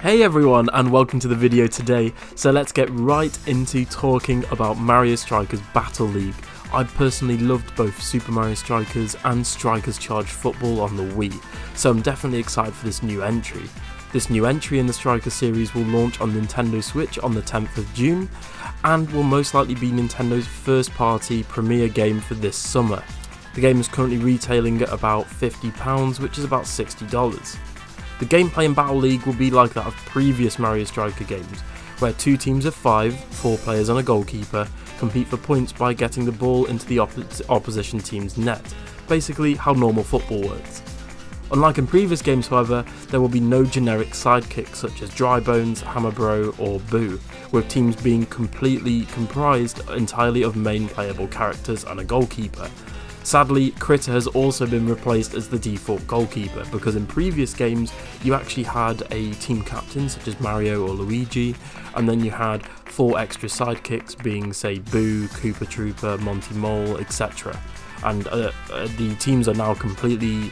Hey everyone, and welcome to the video today. So let's get right into talking about Mario Strikers Battle League. I personally loved both Super Mario Strikers and Strikers Charge Football on the Wii, so I'm definitely excited for this new entry. This new entry in the Strikers series will launch on Nintendo Switch on the 10th of June, and will most likely be Nintendo's first party premier game for this summer. The game is currently retailing at about £50, which is about $60. The gameplay in Battle League will be like that of previous Mario Striker games, where two teams of 5, 4 players and a goalkeeper, compete for points by getting the ball into the opposition team's net, basically how normal football works. Unlike in previous games however, there will be no generic sidekicks such as Dry Bones, Hammer Bro or Boo, with teams being completely comprised entirely of main playable characters and a goalkeeper. Sadly, Critter has also been replaced as the default goalkeeper, because in previous games you actually had a team captain such as Mario or Luigi, and then you had 4 extra sidekicks being say Boo, Koopa Trooper, Monty Mole, etc. And the teams are now completely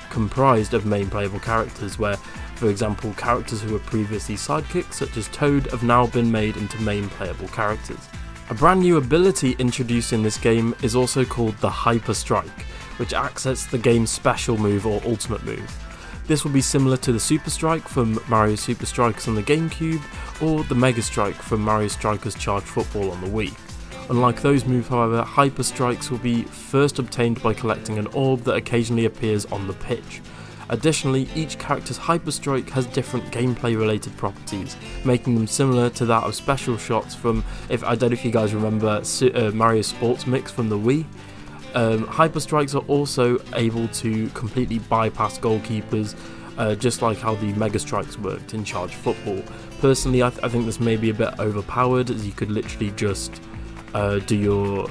comprised of main playable characters, where for example characters who were previously sidekicks such as Toad have now been made into main playable characters. A brand new ability introduced in this game is also called the Hyper Strike, which acts as the game's special move or ultimate move. This will be similar to the Super Strike from Mario Super Strikers on the GameCube, or the Mega Strike from Mario Strikers Charge Football on the Wii. Unlike those moves however, Hyper Strikes will be first obtained by collecting an orb that occasionally appears on the pitch. Additionally, each character's Hyper Strike has different gameplay related properties, making them similar to that of special shots from, I don't know if you guys remember Mario Sports Mix from the Wii. Hyper Strikes are also able to completely bypass goalkeepers, just like how the Mega Strikes worked in Charge Football. Personally, I think this may be a bit overpowered, as you could literally just do your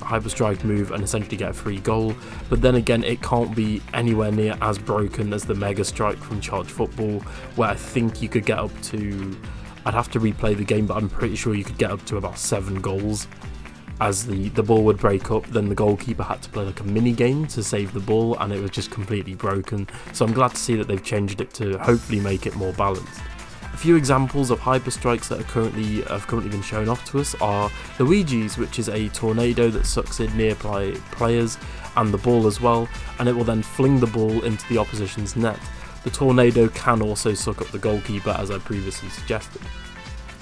Hyper Strike move and essentially get a free goal, but then again it can't be anywhere near as broken as the Mega Strike from Charge Football, where I think you could get up to, I'd have to replay the game, but I'm pretty sure you could get up to about 7 goals as the ball would break up. Then the goalkeeper had to play like a mini game to save the ball, and it was just completely broken. So I'm glad to see that they've changed it to hopefully make it more balanced. A few examples of Hyper Strikes that have currently been shown off to us are the Luigi's, which is a tornado that sucks in nearby players and the ball as well, and it will then fling the ball into the opposition's net. The tornado can also suck up the goalkeeper, as I previously suggested.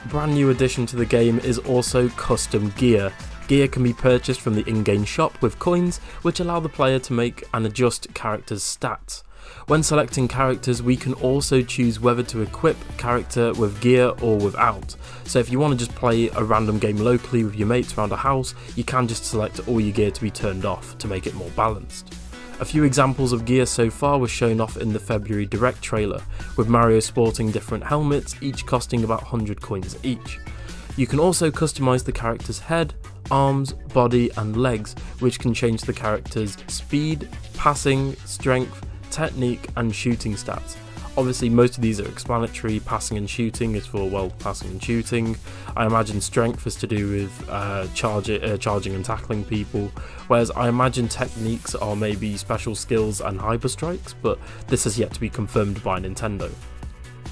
A brand new addition to the game is also custom gear. Gear can be purchased from the in-game shop with coins, which allow the player to make and adjust characters' stats. When selecting characters, we can also choose whether to equip character with gear or without. So if you want to just play a random game locally with your mates around a house, you can just select all your gear to be turned off to make it more balanced. A few examples of gear so far were shown off in the February Direct trailer, with Mario sporting different helmets, each costing about 100 coins each. You can also customise the character's head, arms, body and legs, which can change the character's speed, passing, strength, technique and shooting stats. Obviously most of these are explanatory. Passing and shooting is for, well, passing and shooting. I imagine strength is to do with charging and tackling people, whereas I imagine techniques are maybe special skills and hyper strikes, but this has yet to be confirmed by Nintendo.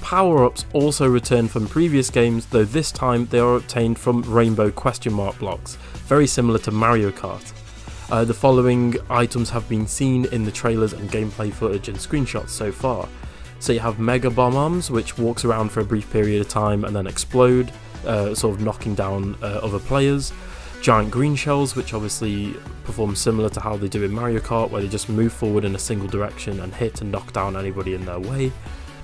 Power-ups also return from previous games, though this time they are obtained from rainbow question mark blocks, very similar to Mario Kart. The following items have been seen in the trailers and gameplay footage and screenshots so far. So you have Mega Bomb Arms, which walks around for a brief period of time and then explode, sort of knocking down other players. Giant Green Shells, which obviously perform similar to how they do in Mario Kart, where they just move forward in a single direction and hit and knock down anybody in their way.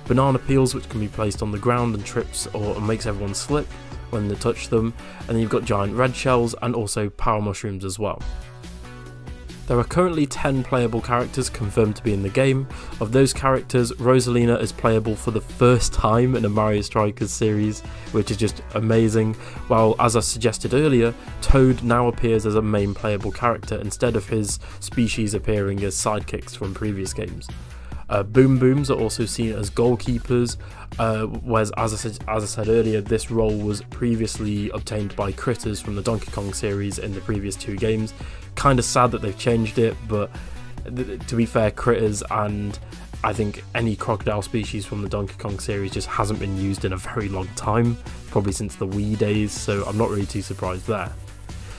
Banana Peels, which can be placed on the ground and trips or makes everyone slip when they touch them. And then you've got Giant Red Shells and also Power Mushrooms as well. There are currently 10 playable characters confirmed to be in the game. Of those characters, Rosalina is playable for the first time in a Mario Strikers series, which is just amazing, while as I suggested earlier, Toad now appears as a main playable character instead of his species appearing as sidekicks from previous games. Boom Booms are also seen as goalkeepers, whereas as I said earlier, this role was previously obtained by Critters from the Donkey Kong series in the previous 2 games. Kind of sad that they've changed it, but to be fair, Critters and I think any crocodile species from the Donkey Kong series just hasn't been used in a very long time, probably since the Wii days, so I'm not really too surprised there.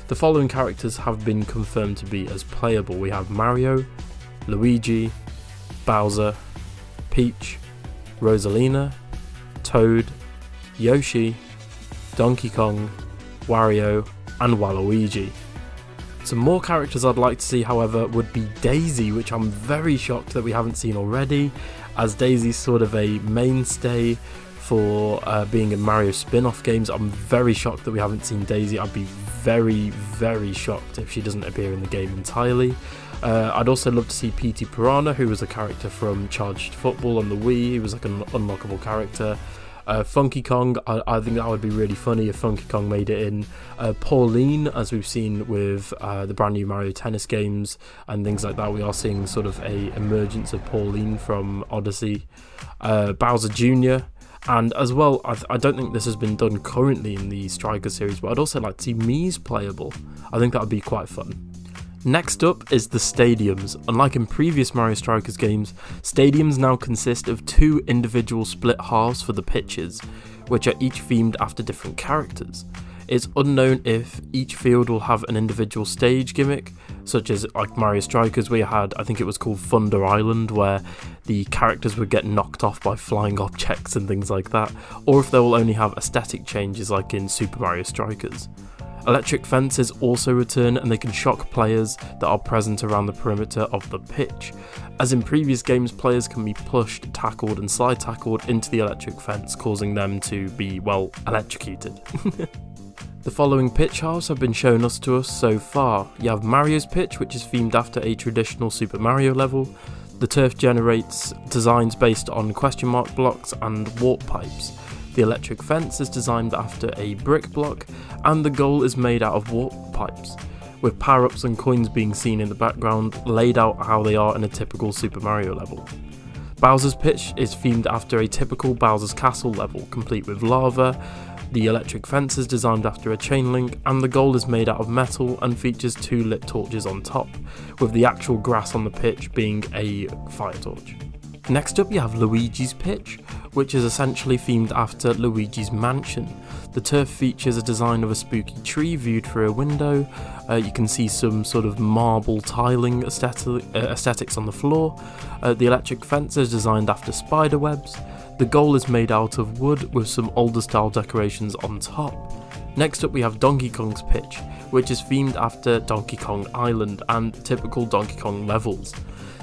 The following characters have been confirmed to be as playable. We have Mario, Luigi, Bowser, Peach, Rosalina, Toad, Yoshi, Donkey Kong, Wario, and Waluigi. Some more characters I'd like to see, however, would be Daisy, which I'm very shocked that we haven't seen already, as Daisy's sort of a mainstay for being in Mario spin-off games. I'm very shocked that we haven't seen Daisy. I'd be very shocked if she doesn't appear in the game entirely. I'd also love to see P.T. Piranha, who was a character from Charged Football on the Wii. He was like an unlockable character. Funky Kong, I think that would be really funny if Funky Kong made it in. Pauline, as we've seen with the brand new Mario Tennis games and things like that, we are seeing sort of a emergence of Pauline from Odyssey. Bowser Jr., and as well, I don't think this has been done currently in the Striker series, but I'd also like to see Mii's playable. I think that would be quite fun. Next up is the stadiums. Unlike in previous Mario Strikers games, stadiums now consist of 2 individual split halves for the pitches, which are each themed after different characters. It's unknown if each field will have an individual stage gimmick, such as like Mario Strikers we had, I think it was called Thunder Island, where the characters would get knocked off by flying objects and things like that, or if they will only have aesthetic changes like in Super Mario Strikers. Electric fences also return, and they can shock players that are present around the perimeter of the pitch. As in previous games, players can be pushed, tackled and slide tackled into the electric fence, causing them to be, well, electrocuted. The following pitch halves have been shown to us so far. You have Mario's pitch, which is themed after a traditional Super Mario level. The turf generates designs based on question mark blocks and warp pipes. The electric fence is designed after a brick block, and the goal is made out of warp pipes, with power-ups and coins being seen in the background, laid out how they are in a typical Super Mario level. Bowser's pitch is themed after a typical Bowser's Castle level, complete with lava. The electric fence is designed after a chain link, and the goal is made out of metal and features 2 lit torches on top, with the actual grass on the pitch being a fire torch. Next up you have Luigi's pitch, which is essentially themed after Luigi's mansion. The turf features a design of a spooky tree viewed through a window. You can see some sort of marble tiling aesthetics on the floor. The electric fence is designed after spider webs. The goal is made out of wood with some older style decorations on top. Next up we have Donkey Kong's pitch, which is themed after Donkey Kong Island and typical Donkey Kong levels.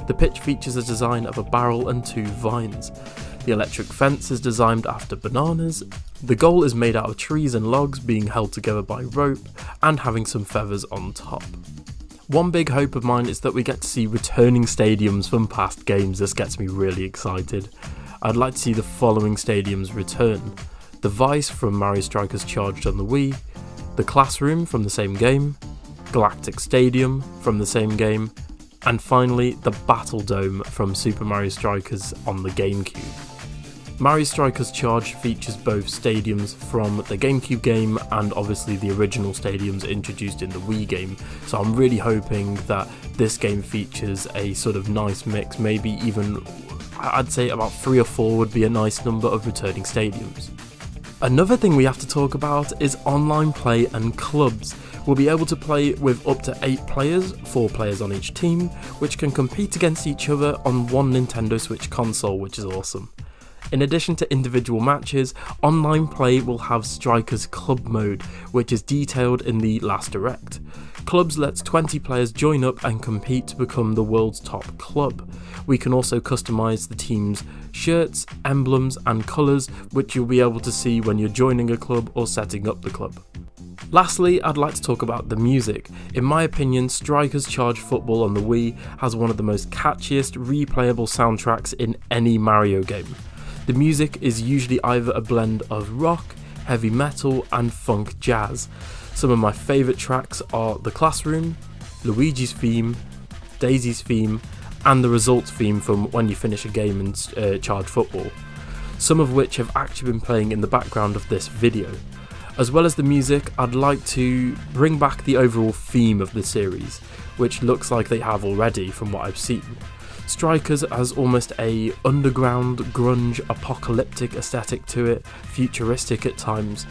The pitch features a design of a barrel and 2 vines. The electric fence is designed after bananas. The goal is made out of trees and logs being held together by rope and having some feathers on top. One big hope of mine is that we get to see returning stadiums from past games. This gets me really excited. I'd like to see the following stadiums return: the Vice from Mario Strikers Charged on the Wii, the Classroom from the same game, Galactic Stadium from the same game, and finally the Battle Dome from Super Mario Strikers on the GameCube. Mario Strikers Charged features both stadiums from the GameCube game and obviously the original stadiums introduced in the Wii game, so I'm really hoping that this game features a sort of nice mix, maybe even I'd say about 3 or 4 would be a nice number of returning stadiums. Another thing we have to talk about is online play and clubs. We'll be able to play with up to 8 players, 4 players on each team, which can compete against each other on one Nintendo Switch console, which is awesome. In addition to individual matches, online play will have Strikers Club mode, which is detailed in the last Direct. Clubs lets 20 players join up and compete to become the world's top club. We can also customise the team's shirts, emblems and colours, which you'll be able to see when you're joining a club or setting up the club. Lastly, I'd like to talk about the music. In my opinion, Strikers Charged Football on the Wii has one of the most catchiest, replayable soundtracks in any Mario game. The music is usually either a blend of rock, heavy metal and funk jazz. Some of my favourite tracks are The Classroom, Luigi's theme, Daisy's theme and the results theme from when you finish a game in Charged Football, some of which have actually been playing in the background of this video. As well as the music, I'd like to bring back the overall theme of the series, which looks like they have already from what I've seen. Strikers has almost a underground, grunge, apocalyptic aesthetic to it, futuristic at times,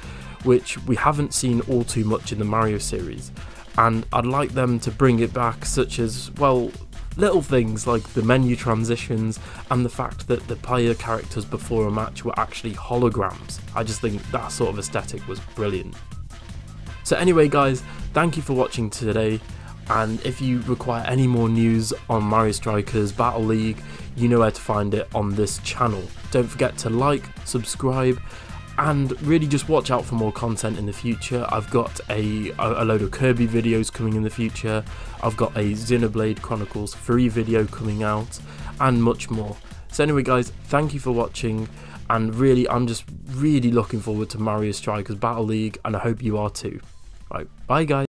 which we haven't seen all too much in the Mario series, and I'd like them to bring it back, such as, well, little things like the menu transitions and the fact that the player characters before a match were actually holograms. I just think that sort of aesthetic was brilliant. So anyway guys, thank you for watching today, and if you require any more news on Mario Strikers Battle League, you know where to find it on this channel. Don't forget to like, subscribe, and really just watch out for more content in the future. I've got a load of Kirby videos coming in the future, I've got a Xenoblade Chronicles 3 video coming out, and much more. So anyway guys, thank you for watching, and really I'm just really looking forward to Mario Strikers Battle League, and I hope you are too. Right, bye guys.